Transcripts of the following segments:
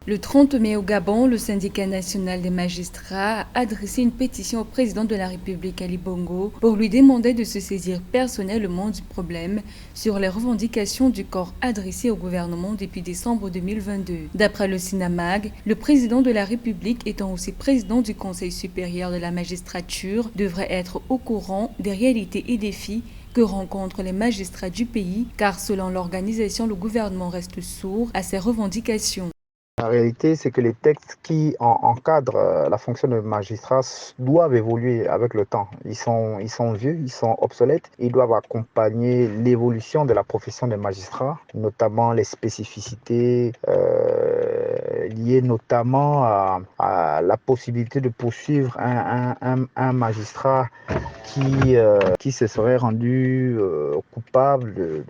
Le 30 mai au Gabon, le syndicat national des magistrats a adressé une pétition au président de la République Ali Bongo pour lui demander de se saisir personnellement du problème sur les revendications du corps adressées au gouvernement depuis décembre 2022. D'après le SINAMAG, le président de la République étant aussi président du Conseil supérieur de la magistrature devrait être au courant des réalités et défis que rencontrent les magistrats du pays, car selon l'organisation, le gouvernement reste sourd à ces revendications. La réalité, c'est que les textes qui encadrent la fonction de magistrat doivent évoluer avec le temps. Ils sont vieux, ils sont obsolètes. Ils doivent accompagner l'évolution de la profession des magistrats, notamment les spécificités liées notamment à la possibilité de poursuivre un magistrat qui se serait rendu coupable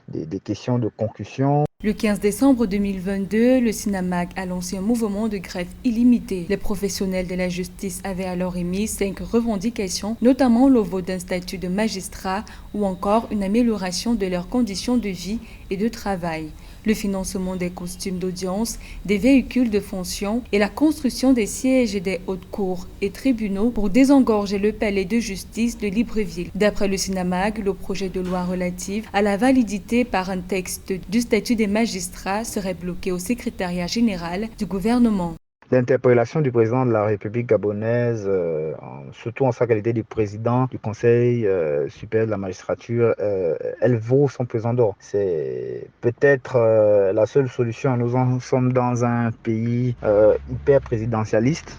des questions de concussion. Le 15 décembre 2022, le SINAMAG a lancé un mouvement de grève illimité. Les professionnels de la justice avaient alors émis 5 revendications, notamment le vote d'un statut de magistrat ou encore une amélioration de leurs conditions de vie et de travail, le financement des costumes d'audience, des véhicules de fonction et la construction des sièges des hautes cours et tribunaux pour désengorger le palais de justice de Libreville. D'après le SINAMAG, le projet de loi relatif à la validité par un texte du statut des magistrats serait bloqué au secrétariat général du gouvernement. L'interpellation du président de la République gabonaise, surtout en sa qualité de président du Conseil supérieur de la magistrature, elle vaut son pesant d'or. C'est peut-être la seule solution. Nous en sommes dans un pays hyper présidentialiste.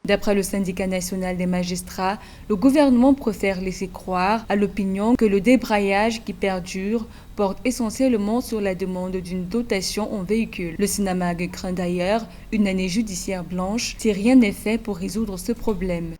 D'après le syndicat national des magistrats, le gouvernement préfère laisser croire à l'opinion que le débrayage qui perdure porte essentiellement sur la demande d'une dotation en véhicule. Le SINAMAG craint d'ailleurs une année judiciaire blanche si rien n'est fait pour résoudre ce problème.